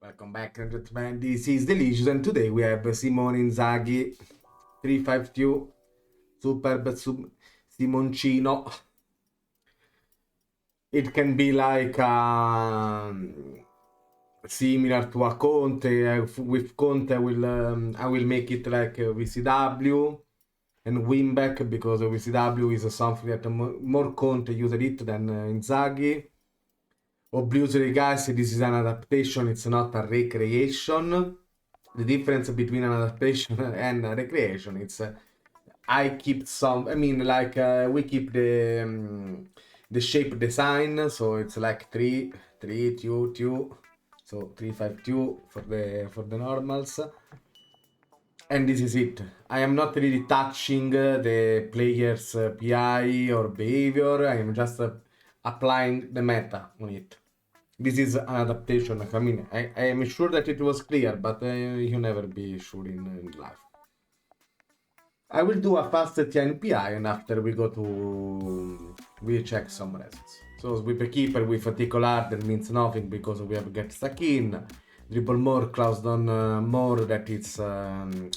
Welcome back, gentlemen. This is Delicious, and today we have Simone Inzaghi 352 Superb Simoncino. It can be like similar to a Conte. With Conte, I will make it like VCW and win back because VCW is something that more Conte used it than Inzaghi. Obviously, guys, this is an adaptation, it's not a recreation. The difference between an adaptation and a recreation, it's I keep some, I mean, like we keep the shape design, so it's like 3, 3, 2, 2, so 3, 5, 2 for the normals. And this is it. I am not really touching the player's PI or behavior. I am just applying the meta on it. This is an adaptation. I mean, I am sure that it was clear, but you never be sure in life. I will do a fast TNPI and after we go to... we check some results. So with a keeper with a tickle that means nothing because we have get stuck in. Dribble more, close down more, that it's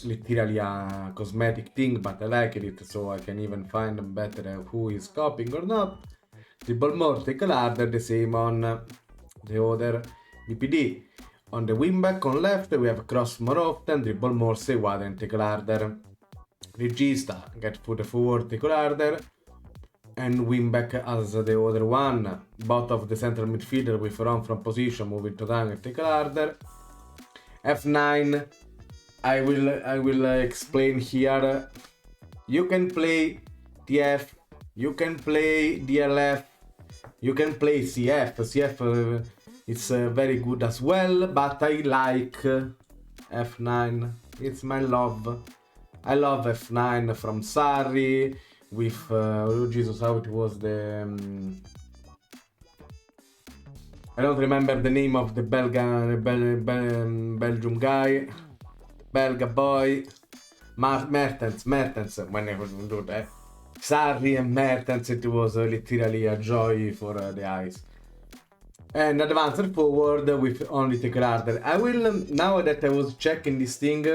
literally a cosmetic thing, but I like it, so I can even find better who is copying or not. Dribble more, take a harder, the same on the other BPD. On the wingback on left, we have cross more often, dribble more, say wide and take a harder. Regista, get put forward, take a harder. And wingback as the other one. Both of the central midfielder with run from position, moving to down and take a harder. F9, I will explain here. You can play TF, you can play DLF, you can play CF. CF it's very good as well, but I like F9. It's my love. I love F9 from Sarri with oh Jesus, how it was the I don't remember the name of the Belgium guy, Belga boy, Mertens, when I was do that. Sarri and Mertens, it was literally a joy for the eyes. And advanced forward with only tackle harder. I will, now that I was checking this thing,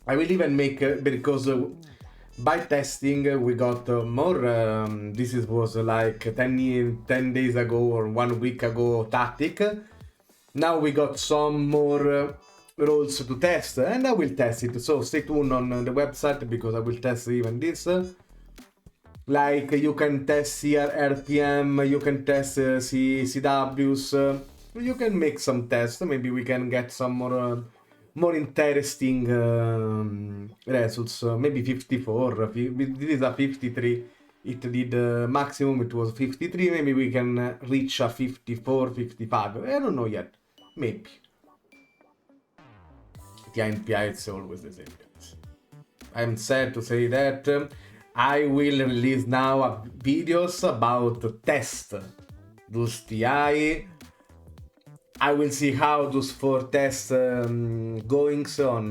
I will even make, because by testing we got more, this was like 10 days ago or 1 week ago tactic. Now we got some more roles to test and I will test it, so stay tuned on the website because I will test even this. Like you can test here RPM, you can test CWs, you can make some tests, maybe we can get some more interesting results. Maybe 54, this is a 53, it did maximum, it was 53, maybe we can reach a 54, 55, I don't know yet, maybe. The NPI is always the same, guys. I'm sad to say that I will release now videos about test those TI. I will see how those 4 tests goings on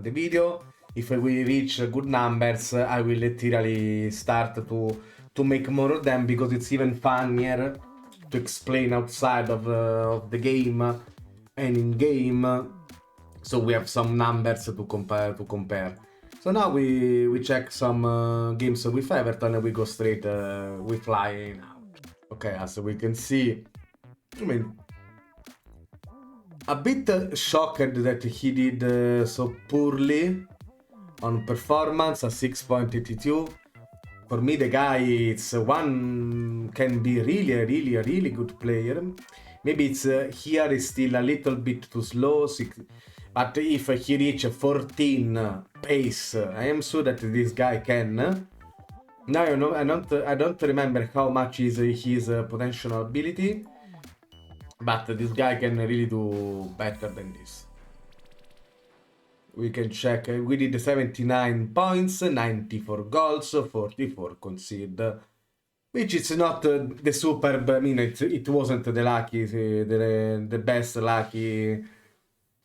the video. If we reach good numbers, I will literally start to make more of them because it's even funnier to explain outside of the game and in game. So we have some numbers to compare. So now we check some games with Everton and we go straight, we fly out. Okay, as we can see, I mean, a bit shocked that he did so poorly on performance, a 6.82. For me, the guy, it's one can be really a really good player. Maybe it's here is still a little bit too slow. But if he reach 14 pace, I am sure that this guy can. Now you know, I don't remember how much is his potential ability, but this guy can really do better than this. We can check. We did 79 points, 94 goals, 44 conceded, which is not the superb. I mean, it wasn't the lucky, the best lucky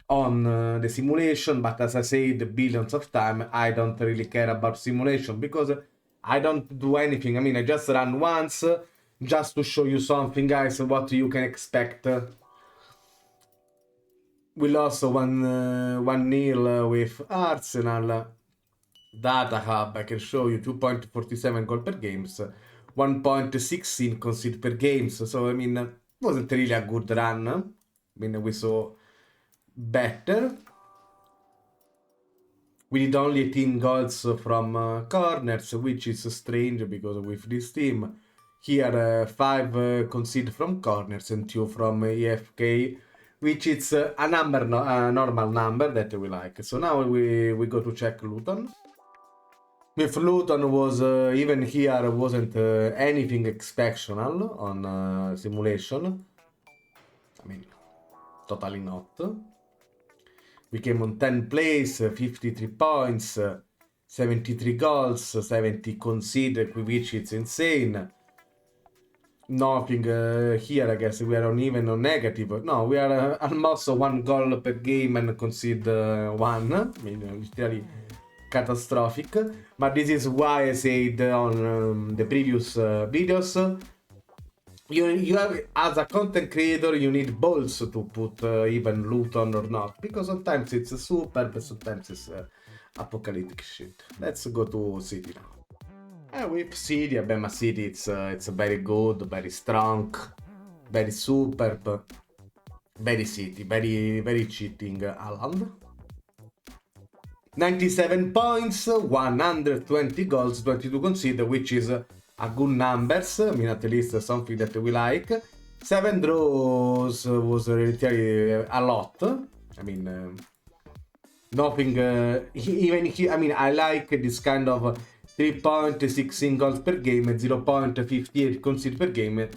on the simulation, but as I said billions of times, I don't really care about simulation because I don't do anything. I mean, I just run once just to show you something, guys, what you can expect. We lost 1-0 with Arsenal. Data Hub, I can show you 2.47 goal per games, 1.16 concede per games. So, I mean, it wasn't really a good run. I mean, we saw better. We did only 18 goals from corners, which is strange because with this team, here 5 conceded from corners and 2 from EFK, which is a number, a normal number that we like. So now we go to check Luton. With Luton was even here wasn't anything exceptional on simulation. I mean, totally not. We came on 10 place, 53 points, 73 goals, 70 conceded, which is insane. Nothing here, I guess we are on even or negative. No, we are almost 1 goal per game and concede 1. I mean, literally catastrophic. But this is why I said on the previous videos, you have, as a content creator, you need balls to put even Luton or not, because sometimes it's super, but sometimes it's apocalyptic shit. Let's go to City now. With City, Bema City, it's very good, very strong, very superb, very City, very cheating Haaland. 97 points, 120 goals, 22 conceded, which is a good numbers. I mean, at least something that we like. 7 draws was really a lot. I mean, nothing. Even here, I mean, I like this kind of 3.16 goals per game, 0.58 conceded per game.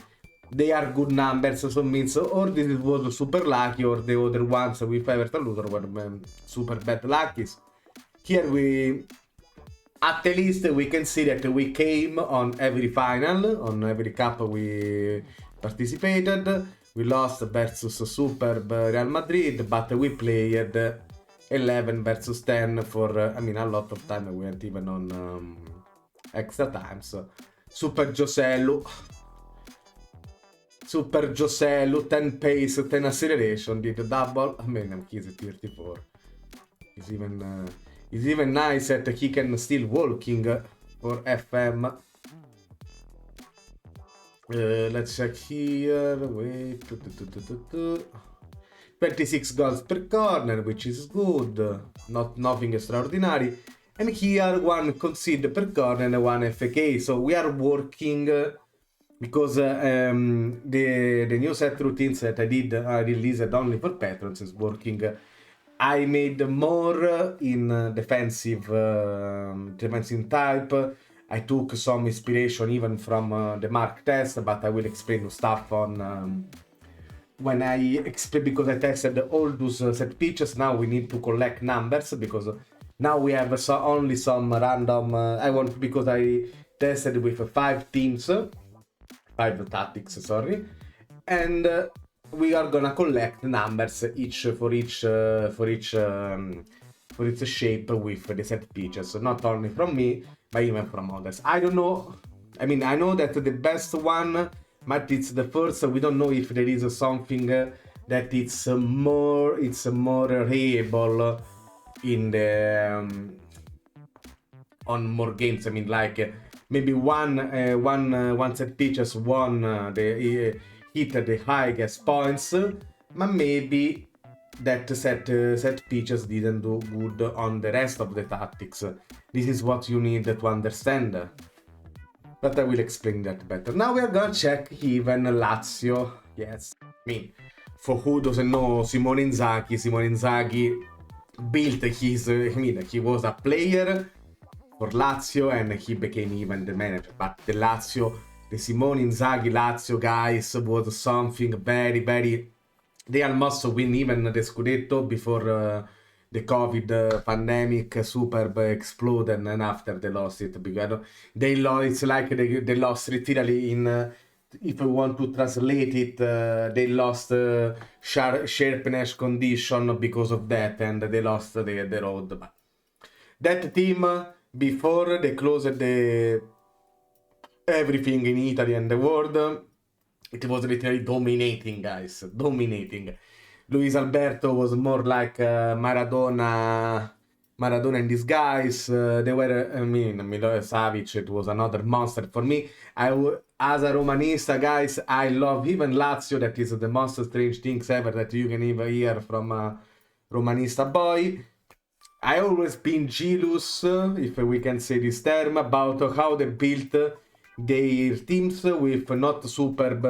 They are good numbers, so it means or this was super lucky, or the other ones with Everton Luton were super bad luckies. Here we, at least we can see that we came on every final, on every cup we participated. We lost versus superb Real Madrid, but we played 11 versus 10 for, I mean, a lot of time. We went even on extra times. Super Joselu, 10 pace, 10 acceleration, did a double. I mean, he's a 34. He's even nice that he can still walking for FM. Let's check here. Wait. 26 goals per corner, which is good. Nothing extraordinary. And here 1 concede per corner and 1 FK. So we are working because the new set routines that I did released only for patrons is working. I made more in defensive type. I took some inspiration even from the Mark test, but I will explain stuff on when I explain, because I tested all those set pitches. Now we need to collect numbers, because now we have only some random. I want, because I tested with 5 teams, 5 tactics, sorry, and we are gonna collect numbers for each shape with the set pitches, not only from me but even from others. I don't know. I mean, I know that the best one, but it's the first. We don't know if there is something that it's more reliable in the on more games. I mean, like maybe one set pitches won the hit the highest points, but maybe that set pitches didn't do good on the rest of the tactics. This is what you need to understand. But I will explain that better. Now we are gonna check even Lazio. Yes. I mean, for who doesn't know Simone Inzaghi built his, I mean, he was a player for Lazio and he became even the manager. But the Simone Inzaghi Lazio guys was something very, very. They almost win even the Scudetto before the COVID pandemic superb exploded, and after they lost it because they lost. It's like they lost literally in. If I want to translate it, they lost sharpness condition because of that, and they lost the road. But that team, before they closed everything in Italy and the world, it was literally dominating, guys. Dominating. Luis Alberto was more like Maradona in disguise. They were, I mean, Miloš Savic, it was another monster for me. As a Romanista, guys, I love even Lazio. That is the most strange things ever that you can even hear from a Romanista boy. I always been jealous, if we can say this term, about how they built their teams with not superb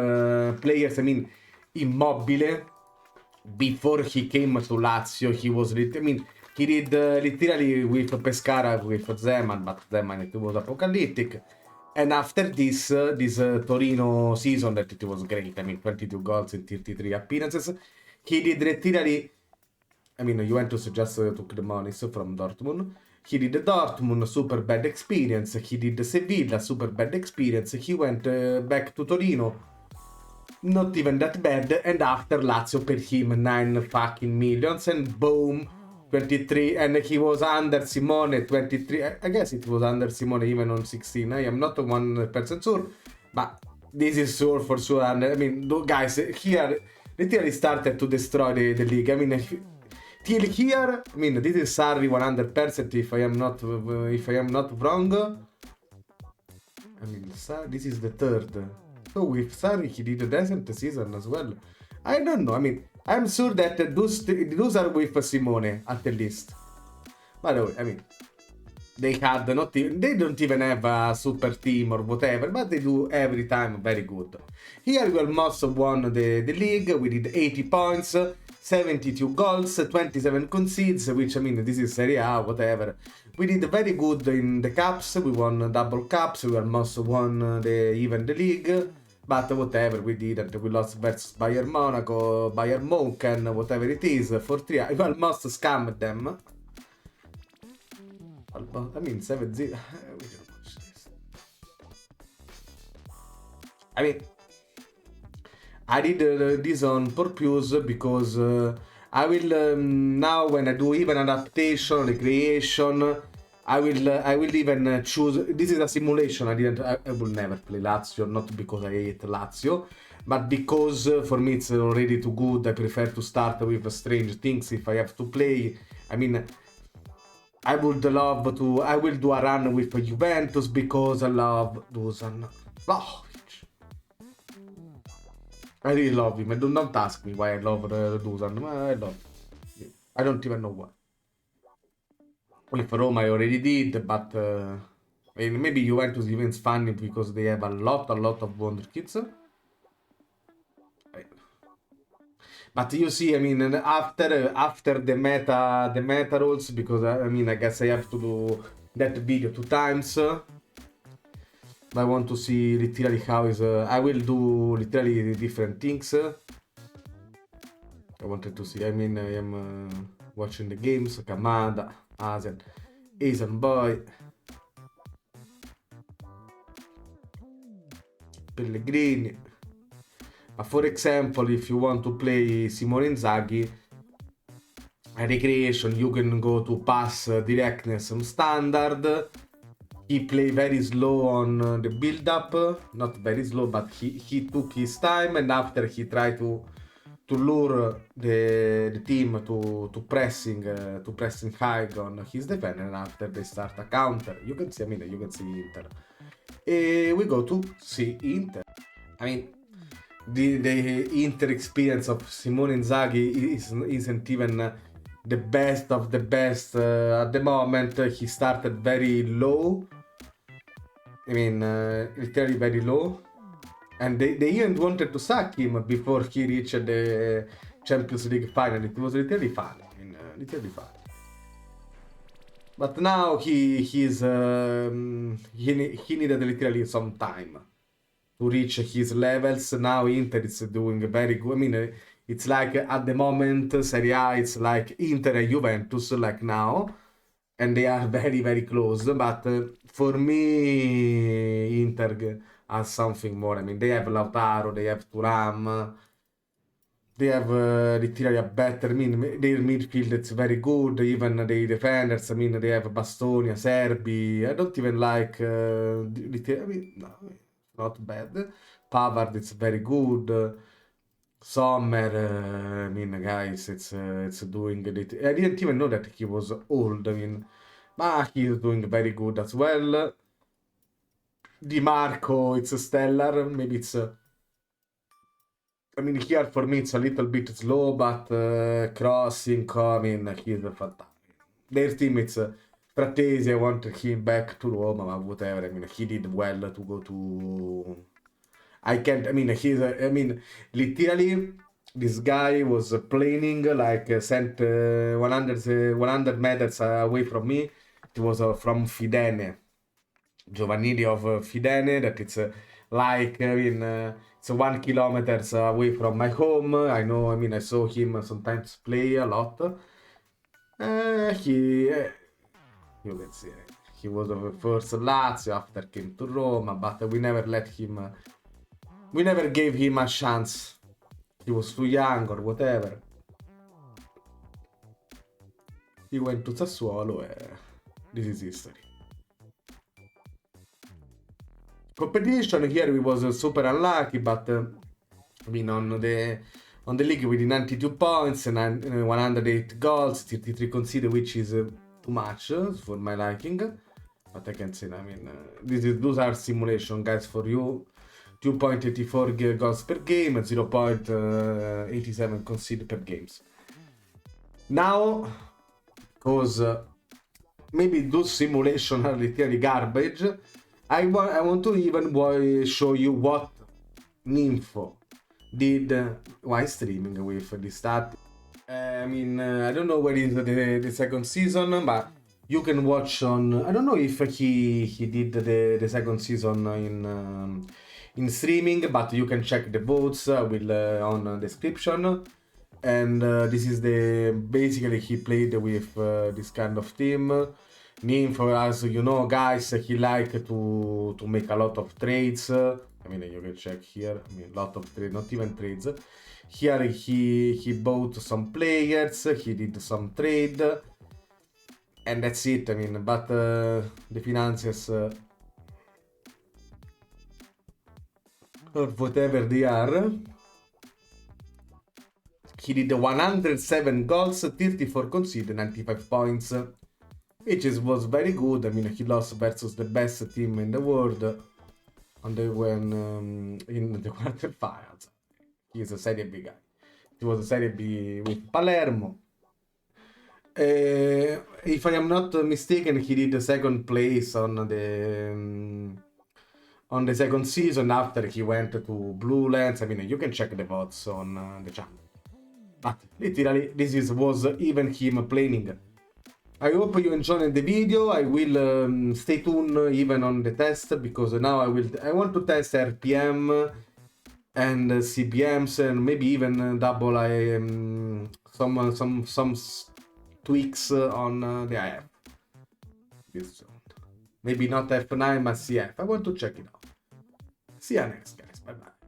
players. I mean, Immobile, before he came to Lazio, he was, I mean, he did literally with Pescara, with Zeman, but Zeman, it was apocalyptic. And after this Torino season, that it was great. I mean, 22 goals in 33 appearances. He did literally, I mean, Juventus just took the money from Dortmund. He did the Dortmund, super bad experience. He did the Sevilla, super bad experience. He went back to Torino, not even that bad. And after Lazio paid him 9 fucking millions, and boom, 23. And he was under Simone, 23. I guess it was under Simone even on 16. I am not 1% sure, but this is sure for sure. And I mean, guys, here literally started to destroy the league. I mean, till here, I mean, this is Sarri 100%. If I am not wrong, I mean, this is the third. So with Sarri, he did a decent season as well. I don't know. I mean, I'm sure that those are with Simone at the least. By the way, I mean, they don't even have a super team or whatever, but they do every time very good. Here we almost won the league. We did 80 points, 72 goals, 27 concedes, which, I mean, this is Serie A, whatever. We did very good in the cups. We won double cups. We almost won even the league. But whatever, we didn't. We lost versus Bayern Monaco, Bayern Munchen, whatever it is, 4-3. We almost scammed them. I mean, 7-0. We don't watch this. I mean, I did this on purpose because I will now, when I do even adaptation, recreation, I will even choose. This is a simulation. I will never play Lazio, not because I hate Lazio, but because for me it's already too good. I prefer to start with strange things if I have to play. I mean, I would love to. I will do a run with Juventus because I love Dusan Vlahovic. I really love him. And don't ask me why I love Dusan. I love him. I don't even know why. With Roma I already did, but maybe Juventus even is funny because they have a lot of wonder kids. But you see, I mean, after the meta rules, because I mean, I guess I have to do that video 2 times. I want to see literally how is. I will do literally different things. I wanted to see. I mean, I am watching the games. Kamada, Asian boy, Pellegrini. For example, if you want to play Simone Inzaghi, a recreation, you can go to pass directness on standard. He played very slow on the build-up, not very slow, but he took his time, and after he tried to lure the team to pressing high on his defender, and after they start a counter. You can see, I mean, you can see Inter. We go to see Inter. I mean, the Inter experience of Simone Inzaghi isn't even the best of the best at the moment. He started very low. I mean, literally very low. And they even wanted to sack him before he reached the Champions League final. It was literally funny. I mean, literally funny. But now he needed literally some time to reach his levels. Now Inter is doing very good. I mean, it's like at the moment Serie A, it's like Inter and Juventus like now, and they are very very close. But for me, Inter has something more. I mean, they have Lautaro, they have Thuram, they have literally a better. I mean, their midfield it's very good. Even the defenders. I mean, they have Bastonia, Serbi. I don't even like. I mean, no, not bad. Pavard, it's very good. Sommer, I mean, guys, it's doing it. I didn't even know that he was old. I mean, but he's doing very good as well. Di Marco, it's stellar. Maybe it's. I mean, here for me it's a little bit slow, but crossing, coming, he's fantastic. Their team, it's Frattesi. I want him back to Roma, but whatever. I mean, he did well to go to. I can't. I mean, I mean, literally, this guy was playing like sent 100 meters away from me. It was from Fidene, Giovanili of Fidene. That it's like I mean, it's 1 kilometers away from my home. I know. I mean, I saw him sometimes play a lot. You can see. He was the first Lazio after came to Roma, but we never let him. We never gave him a chance. He was too young or whatever. He went to Sassuolo and this is history. Competition here we was super unlucky, but I mean on the league we did 92 points and 108 goals, 33 conceded, which is too much for my liking. But I can say, I mean, those are simulation, guys, for you. 2.84 goals per game, 0.87 conceded per games. Now, because maybe those simulations are literally garbage, I want to even show you what Nimfo did while streaming with this stat. I mean, I don't know where is the second season, but you can watch on. I don't know if he did the second season in streaming, but you can check the votes will on description. And this is basically he played with this kind of team. Nimfo, as you know, guys, he like to make a lot of trades. I mean, you can check here. I mean, a lot of trades, not even trades. Here he bought some players. He did some trade, and that's it. I mean, but the finances or whatever they are. He did 107 goals, 34 conceded, 95 points, which was very good. I mean, he lost versus the best team in the world in the quarterfinals. He is a Serie B guy. He was a Serie B with Palermo. If I am not mistaken, he did the second place on the second season after he went to Blue Lens. I mean, you can check the votes on the channel. But literally, this was even him playing. I hope you enjoyed the video. I will stay tuned even on the test, because now I want to test RPM and CPMs and maybe even double some tweaks on the IF. Maybe not F9 but CF. I want to check it out. See you next, guys. Bye bye.